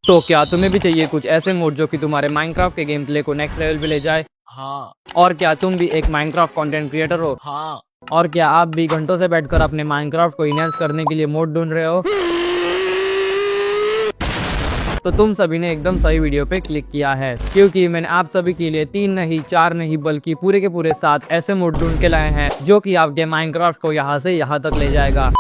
तो क्या तुम्हें भी चाहिए कुछ ऐसे मोड जो कि तुम्हारे माइनक्राफ्ट के गेम प्ले को नेक्स्ट लेवल पे ले जाए? हाँ। और क्या तुम भी एक माइनक्राफ्ट कंटेंट क्रिएटर हो? हाँ। और क्या आप भी घंटों से बैठकर अपने माइनक्राफ्ट को इनहेंस करने के लिए मोड ढूंढ रहे हो? तो तुम सभी ने एकदम सही वीडियो पे क्लिक किया है, क्योंकि मैंने आप सभी के लिए 3 नहीं 4 नहीं बल्कि पूरे के पूरे 7 ऐसे मोड ढूंढ के लाए हैं जो कि आपके माइनक्राफ्ट को यहाँ से यहाँ तक ले जाएगा।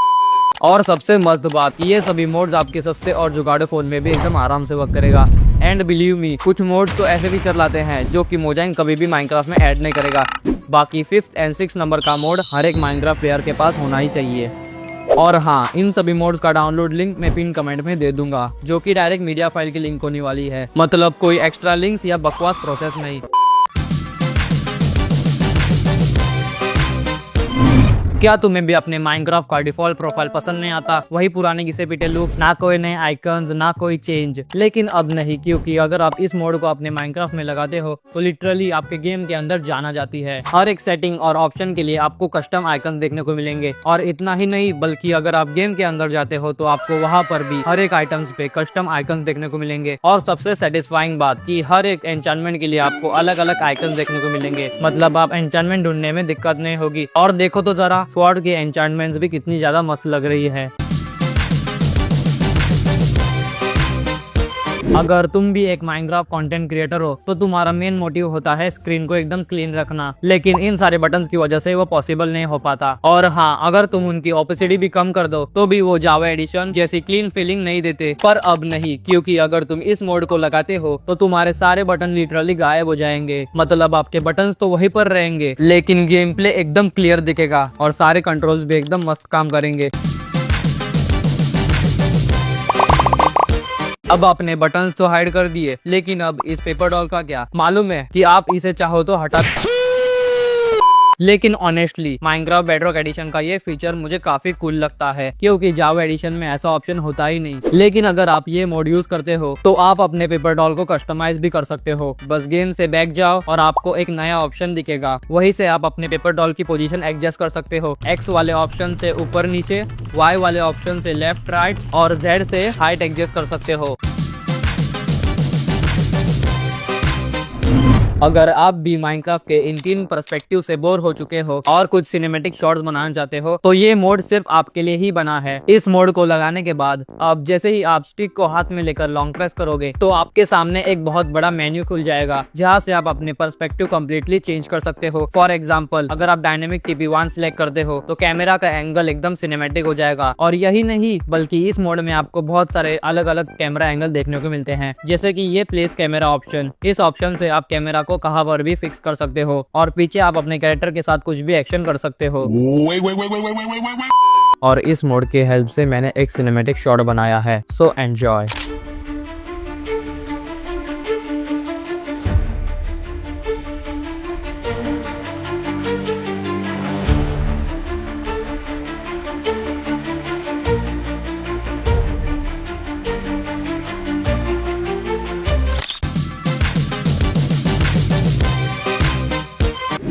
और सबसे मस्त बात, ये सभी मोड्स आपके सस्ते और जुगाड़े फोन में भी एकदम आराम से वर्क करेगा। एंड बिलीव मी, कुछ मोड्स तो ऐसे फीचर लाते हैं जो कि मोजांग कभी भी माइनक्राफ्ट में ऐड नहीं करेगा। बाकी 5th एंड 6th नंबर का मोड हर एक माइनक्राफ्ट प्लेयर के पास होना ही चाहिए। और हाँ, इन सभी मोड्स का डाउनलोड लिंक मैं पिन कमेंट में दे दूंगा, जो कि डायरेक्ट मीडिया फाइल की लिंक होने वाली है। मतलब कोई एक्स्ट्रा लिंक्स या बकवास प्रोसेस नहीं। क्या तुम्हें भी अपने माइनक्राफ्ट का डिफॉल्ट प्रोफाइल पसंद नहीं आता? वही पुराने घिसे पिटे लुक, ना कोई नए आइकन्स, ना कोई चेंज। लेकिन अब नहीं, क्योंकि अगर आप इस मोड को अपने माइनक्राफ्ट में लगाते हो तो लिटरली आपके गेम के अंदर जाना जाती है। हर एक सेटिंग और ऑप्शन के लिए आपको कस्टम आइकन देखने को मिलेंगे। और इतना ही नहीं, बल्कि अगर आप गेम के अंदर जाते हो तो आपको वहाँ पर भी हर एक आइटम्स पे कस्टम आइकन देखने को मिलेंगे। और सबसे सेटिस्फाइंग बात कि हर एक एन्चांटमेंट के लिए आपको अलग अलग आइकन देखने को मिलेंगे। मतलब आप एन्चांटमेंट ढूंढने में दिक्कत नहीं होगी। और देखो तो जरा, स्वॉर्ड की एन्चांटमेंट्स भी कितनी ज्यादा मस्त लग रही है। अगर तुम भी एक माइनक्राफ्ट कंटेंट क्रिएटर हो तो तुम्हारा मेन मोटिव होता है स्क्रीन को एकदम क्लीन रखना, लेकिन इन सारे बटन्स की वजह से वो पॉसिबल नहीं हो पाता। और हाँ, अगर तुम उनकी ओपेसिटी भी कम कर दो तो भी वो जावा एडिशन जैसी क्लीन फीलिंग नहीं देते। पर अब नहीं, क्योंकि अगर तुम इस मोड को लगाते हो तो तुम्हारे सारे बटन लिटरली गायब हो जाएंगे। मतलब आपके बटन्स तो वहीं पर रहेंगे, लेकिन गेम प्ले एकदम क्लियर दिखेगा और सारे कंट्रोल्स भी एकदम मस्त काम करेंगे। अब आपने बटन्स तो हाइड कर दिए, लेकिन अब इस पेपर डॉल का क्या? मालूम है कि आप इसे चाहो तो हटा, लेकिन ऑनेस्टली माइनक्राफ्ट बेडरॉक एडिशन का ये फीचर मुझे काफी कूल लगता है, क्योंकि जावा एडिशन में ऐसा ऑप्शन होता ही नहीं। लेकिन अगर आप ये मोड यूज करते हो तो आप अपने पेपर डॉल को कस्टमाइज भी कर सकते हो। बस गेम से बैक जाओ और आपको एक नया ऑप्शन दिखेगा, वहीं से आप अपने पेपर डॉल की पोजीशन एडजस्ट कर सकते हो। एक्स वाले ऑप्शन से ऊपर नीचे, वाई वाले ऑप्शन से लेफ्ट राइट और जेड से हाइट एडजस्ट कर सकते हो। अगर आप भी माइनक्राफ्ट के इन 3 पर्सपेक्टिव से बोर हो चुके हो और कुछ सिनेमैटिक शॉट्स बनाना चाहते हो तो ये मोड सिर्फ आपके लिए ही बना है। इस मोड को लगाने के बाद अब जैसे ही आप स्टिक को हाथ में लेकर लॉन्ग प्रेस करोगे तो आपके सामने एक बहुत बड़ा मेन्यू खुल जाएगा, जहाँ से आप अपने पर्सपेक्टिव कम्प्लीटली चेंज कर सकते हो। फॉर एग्जाम्पल, अगर आप डायनेमिक TP1 सिलेक्ट करते हो तो कैमरा का एंगल एकदम सिनेमैटिक हो जाएगा। और यही नहीं, बल्कि इस मोड में आपको बहुत सारे अलग अलग कैमरा एंगल देखने को मिलते हैं, जैसे कि ये प्लेस कैमरा ऑप्शन। इस ऑप्शन से आप कैमरा को कहाँ पर भी फिक्स कर सकते हो और पीछे आप अपने कैरेक्टर के साथ कुछ भी एक्शन कर सकते हो। और इस मोड के हेल्प से मैंने एक सिनेमैटिक शॉट बनाया है, सो एंजॉय।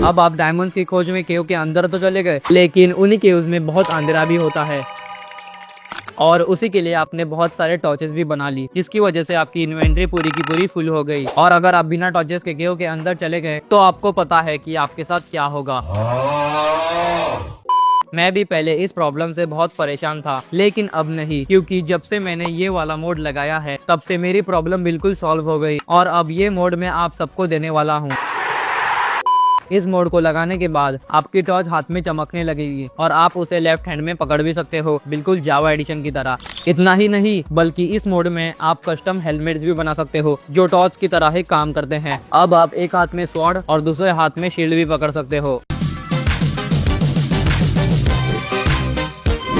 अब आप डायमंड्स की खोज में केव के अंदर तो चले गए, लेकिन उन्हीं केव्स में बहुत अंधेरा भी होता है। और उसी के लिए आपने बहुत सारे टॉर्चेस भी बना ली, जिसकी वजह से आपकी इन्वेंट्री पूरी की पूरी फुल हो गई। और अगर आप बिना टॉर्चेस के केव के अंदर चले गए तो आपको पता है कि आपके साथ क्या होगा। मैं भी पहले इस प्रॉब्लम से बहुत परेशान था, लेकिन अब नहीं, क्योंकि जब से मैंने ये वाला मोड लगाया है तब से मेरी प्रॉब्लम बिल्कुल सॉल्व हो गई। और अब ये मोड मैं आप सबको देने वाला हूँ। इस मोड को लगाने के बाद आपकी टॉर्च हाथ में चमकने लगेगी और आप उसे लेफ्ट हैंड में पकड़ भी सकते हो, बिल्कुल जावा एडिशन की तरह। इतना ही नहीं, बल्कि इस मोड में आप कस्टम हेलमेट्स भी बना सकते हो जो टॉर्च की तरह ही काम करते हैं। अब आप एक हाथ में स्वॉर्ड और दूसरे हाथ में शील्ड भी पकड़ सकते हो।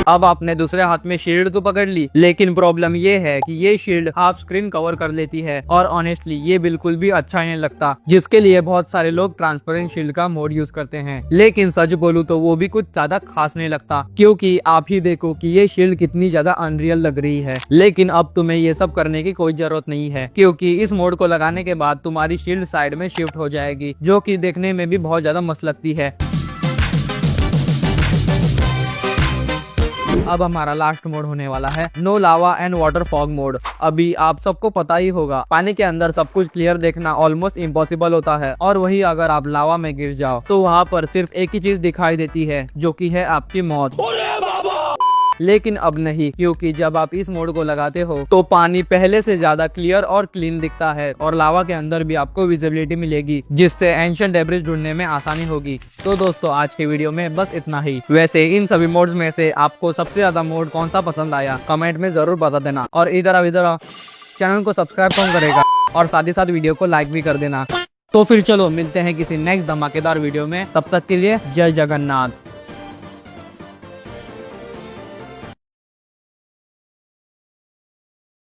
अब आपने दूसरे हाथ में शील्ड तो पकड़ ली, लेकिन प्रॉब्लम ये है कि ये शील्ड हाफ स्क्रीन कवर कर लेती है और ऑनेस्टली ये बिल्कुल भी अच्छा नहीं लगता, जिसके लिए बहुत सारे लोग ट्रांसपेरेंट शील्ड का मोड यूज करते हैं। लेकिन सच बोलूं तो वो भी कुछ ज्यादा खास नहीं लगता, क्योंकि आप ही देखो कि ये शील्ड कितनी ज्यादा अनरियल लग रही है। लेकिन अब तुम्हें ये सब करने की कोई जरूरत नहीं है, क्योंकि इस मोड को लगाने के बाद तुम्हारी शील्ड साइड में शिफ्ट हो जाएगी, जो कि देखने में भी बहुत ज्यादा मस्त लगती है। अब हमारा लास्ट मोड होने वाला है no lava and water fog mode. अभी आप सबको पता ही होगा पानी के अंदर सब कुछ क्लियर देखना ऑलमोस्ट इम्पॉसिबल होता है, और वही अगर आप लावा में गिर जाओ तो वहाँ पर सिर्फ एक ही चीज दिखाई देती है, जो कि है आपकी मौत। लेकिन अब नहीं, क्योंकि जब आप इस मोड को लगाते हो तो पानी पहले से ज्यादा क्लियर और क्लीन दिखता है, और लावा के अंदर भी आपको विजिबिलिटी मिलेगी, जिससे एंशिएंट डेब्रिस ढूंढने में आसानी होगी। तो दोस्तों आज के वीडियो में बस इतना ही। वैसे इन सभी मोड्स में से आपको सबसे ज्यादा मोड कौन सा पसंद आया कमेंट में जरूर बता देना, और इधर चैनल को सब्सक्राइब कौन करेगा, और साथ ही साथ वीडियो को लाइक भी कर देना। तो फिर चलो मिलते हैं किसी नेक्स्ट धमाकेदार वीडियो में, तब तक के लिए जय जगन्नाथ।